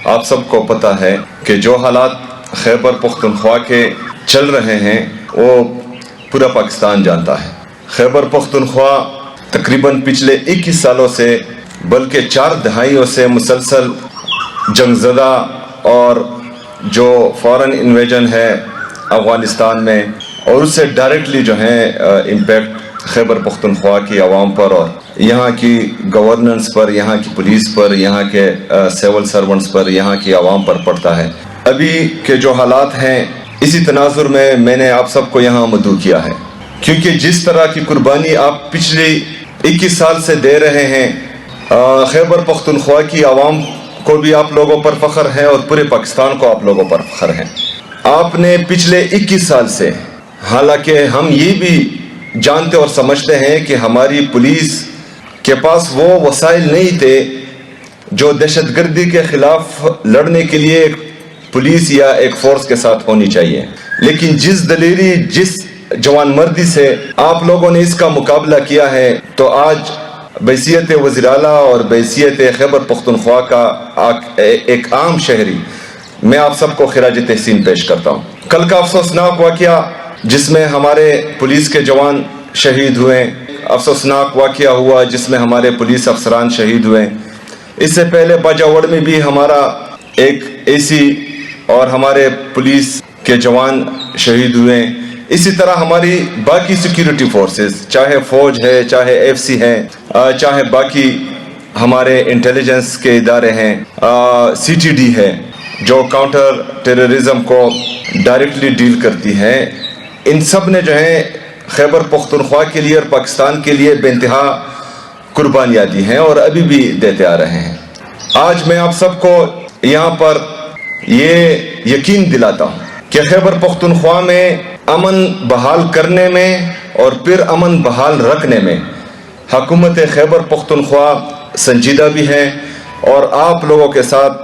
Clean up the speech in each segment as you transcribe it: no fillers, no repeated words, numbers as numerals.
آپ سب کو پتہ ہے کہ جو حالات خیبر پختونخوا کے چل رہے ہیں وہ پورا پاکستان جانتا ہے۔ خیبر پختونخوا تقریباً پچھلے 21 سالوں سے بلکہ 4 دہائیوں سے مسلسل جنگ زدہ اور جو فورن انویژن ہے افغانستان میں، اور اس سے ڈائریکٹلی جو ہے امپیکٹ خیبر پختونخوا کی عوام پر اور یہاں کی گورننس پر، یہاں کی پولیس پر، یہاں کے سول سرونٹس پر، یہاں کی عوام پر پڑتا ہے۔ ابھی کے جو حالات ہیں اسی تناظر میں نے آپ سب کو یہاں مدعو کیا ہے، کیونکہ جس طرح کی قربانی آپ پچھلی 21 سال سے دے رہے ہیں، خیبر پختونخوا کی عوام کو بھی آپ لوگوں پر فخر ہے اور پورے پاکستان کو آپ لوگوں پر فخر ہے۔ آپ نے پچھلے 21 سال سے، حالانکہ ہم یہ بھی جانتے اور سمجھتے ہیں کہ ہماری پولیس کے پاس وہ وسائل نہیں تھے جو دہشت گردی کے خلاف لڑنے کے لیے ایک پولیس یا ایک فورس کے ساتھ ہونی چاہیے، لیکن جس دلیری، جس جوان مردی سے آپ لوگوں نے اس کا مقابلہ کیا ہے، تو آج بحیثیت وزیر اعلیٰ اور بحیثیت خیبر پختونخوا کا ایک عام شہری میں آپ سب کو خراج تحسین پیش کرتا ہوں۔ کل کا افسوسناک واقعہ جس میں ہمارے پولیس کے جوان شہید ہوئے، افسوسناک واقعہ ہوا جس میں ہمارے پولیس افسران شہید ہوئے۔ اس سے پہلے باجاوڑ میں بھی ہمارا ایک اے سی اور ہمارے پولیس کے جوان شہید ہوئے۔ اسی طرح ہماری باقی سیکیورٹی فورسز، چاہے فوج ہے، چاہے ایف سی ہے، چاہے باقی ہمارے انٹیلیجنس کے ادارے ہیں، سی ٹی ڈی ہے جو کاؤنٹر ٹیررزم کو ڈائریکٹلی ڈیل کرتی ہے، ان سب نے جو ہے خیبر پختونخوا کے لیے اور پاکستان کے لیے بے انتہا قربانیاں دی ہیں اور ابھی بھی دیتے آ رہے ہیں۔ آج میں آپ سب کو یہاں پر یہ یقین دلاتا ہوں کہ خیبر پختونخوا میں امن بحال کرنے میں اور پھر امن بحال رکھنے میں حکومت خیبر پختونخوا سنجیدہ بھی ہے اور آپ لوگوں کے ساتھ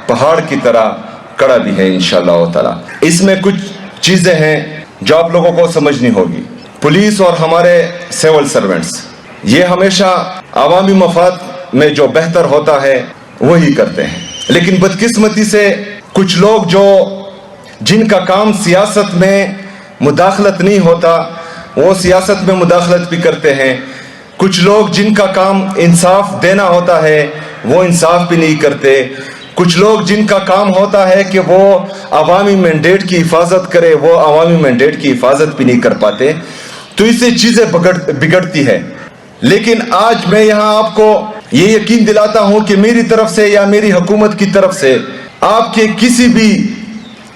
پہاڑ کی طرح کڑا بھی ہے انشاءاللہ تعالی۔ اس میں کچھ چیزیں ہیں جو آپ لوگوں کو سمجھنی ہوگی۔ پولیس اور ہمارے سول سرونٹس یہ ہمیشہ عوامی مفاد میں جو بہتر ہوتا ہے وہی کرتے ہیں، لیکن بدقسمتی سے کچھ لوگ جن کا کام سیاست میں مداخلت نہیں ہوتا وہ سیاست میں مداخلت بھی کرتے ہیں، کچھ لوگ جن کا کام انصاف دینا ہوتا ہے وہ انصاف بھی نہیں کرتے، کچھ لوگ جن کا کام ہوتا ہے کہ وہ عوامی مینڈیٹ کی حفاظت کرے وہ عوامی مینڈیٹ کی حفاظت بھی نہیں کر پاتے، تو اس سے چیزیں بگڑتی ہے۔ لیکن آج میں یہاں آپ کو یہ یقین دلاتا ہوں کہ میری طرف سے یا میری حکومت کی طرف سے آپ کے کسی بھی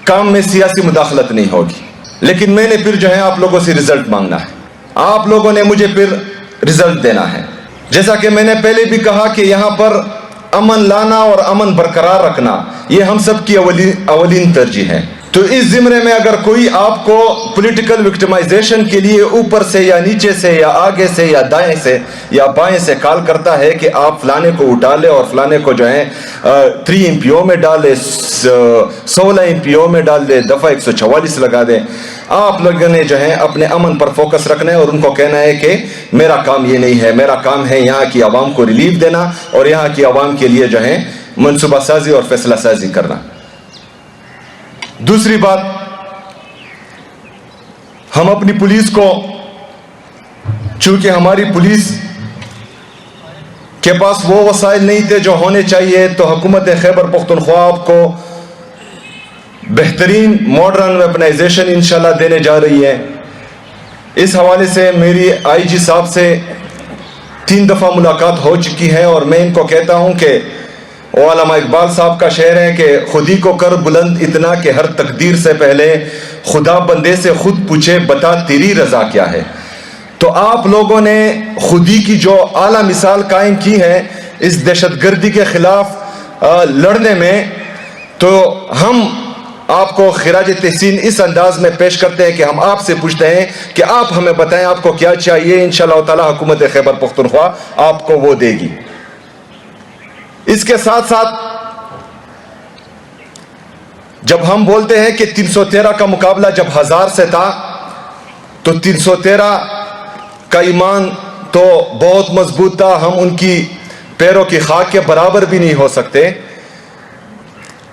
کام میں سیاسی مداخلت نہیں ہوگی، لیکن میں نے پھر جو ہے آپ لوگوں سے رزلٹ مانگنا ہے، آپ لوگوں نے مجھے پھر رزلٹ دینا ہے۔ جیسا کہ میں نے پہلے بھی کہا کہ یہاں پر امن لانا اور امن برقرار رکھنا یہ ہم سب کی اولین ترجیح ہے۔ تو اس زمرے میں اگر کوئی آپ کو پولیٹیکل وکٹمائزیشن کے لیے اوپر سے یا نیچے سے یا آگے سے یا دائیں سے یا بائیں سے کال کرتا ہے کہ آپ فلانے کو اٹھا لے اور فلانے کو جو ہے 3 MPO میں ڈال دے، 16 MPO میں ڈال دے، دفعہ 144 لگا دے، آپ لوگوں نے جو ہے اپنے امن پر فوکس رکھنا ہے اور ان کو کہنا ہے کہ میرا کام یہ نہیں ہے، میرا کام ہے یہاں کی عوام کو ریلیف دینا اور یہاں کی عوام کے لیے جو ہے منصوبہ سازی اور فیصلہ سازی کرنا۔ دوسری بات، ہم اپنی پولیس کو، چونکہ ہماری پولیس کے پاس وہ وسائل نہیں تھے جو ہونے چاہیے، تو حکومت خیبر پختونخوا آپ کو بہترین ماڈرن ویپنائزیشن انشاءاللہ دینے جا رہی ہے۔ اس حوالے سے میری IG صاحب سے 3 دفعہ ملاقات ہو چکی ہے اور میں ان کو کہتا ہوں کہ علامہ اقبال صاحب کا شعر ہے کہ خودی کو کر بلند اتنا کہ ہر تقدیر سے پہلے خدا بندے سے خود پوچھے بتا تیری رضا کیا ہے۔ تو آپ لوگوں نے خودی کی جو اعلیٰ مثال قائم کی ہے اس دہشت گردی کے خلاف لڑنے میں، تو ہم آپ کو خراج تحسین اس انداز میں پیش کرتے ہیں کہ ہم آپ سے پوچھتے ہیں کہ آپ ہمیں بتائیں آپ کو کیا چاہیے، انشاءاللہ تعالی حکومت خیبر پختونخوا آپ کو وہ دے گی۔ اس کے ساتھ ساتھ جب ہم بولتے ہیں کہ 313 کا مقابلہ جب 1000 سے تھا تو 313 کا ایمان تو بہت مضبوط تھا، ہم ان کی پیروں کی خاک کے برابر بھی نہیں ہو سکتے،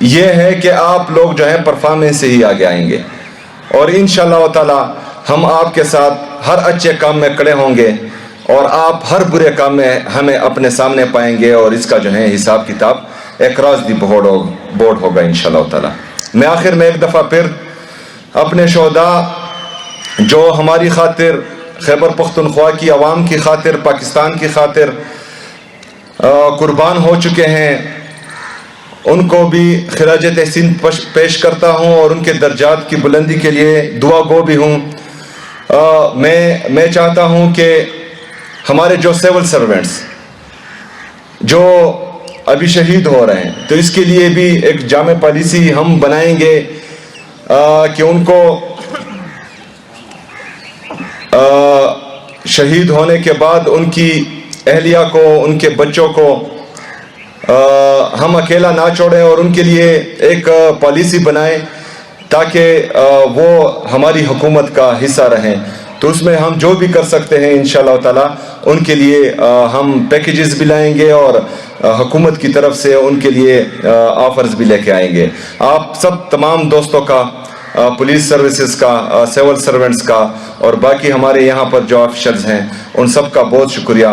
یہ ہے کہ آپ لوگ جو ہیں پرفارمنس سے ہی آگے آئیں گے، اور انشاءاللہ تعالی ہم آپ کے ساتھ ہر اچھے کام میں کھڑے ہوں گے، اور آپ ہر برے کام میں ہمیں اپنے سامنے پائیں گے، اور اس کا جو ہے حساب کتاب اکراس دی بورڈ ہوگا انشاءاللہ تعالی۔ میں آخر میں ایک دفعہ پھر اپنے شہداء جو ہماری خاطر، خیبر پختونخوا کی عوام کی خاطر، پاکستان کی خاطر قربان ہو چکے ہیں، ان کو بھی خراج تحسین پیش کرتا ہوں، اور ان کے درجات کی بلندی کے لیے دعا گو بھی ہوں۔ میں چاہتا ہوں کہ ہمارے جو سول سرونٹس جو ابھی شہید ہو رہے ہیں، تو اس کے لیے بھی ایک جامع پالیسی ہم بنائیں گے کہ ان کو شہید ہونے کے بعد ان کی اہلیہ کو، ان کے بچوں کو ہم اکیلا نہ چھوڑیں، اور ان کے لیے ایک پالیسی بنائیں تاکہ وہ ہماری حکومت کا حصہ رہیں۔ تو اس میں ہم جو بھی کر سکتے ہیں انشاءاللہ تعالی ان کے لیے ہم پیکیجز بھی لائیں گے، اور حکومت کی طرف سے ان کے لیے آفرز بھی لے کے آئیں گے۔ آپ سب تمام دوستوں کا، پولیس سروسز کا، سول سرونٹس کا، اور باقی ہمارے یہاں پر جو آفیشلز ہیں، ان سب کا بہت شکریہ۔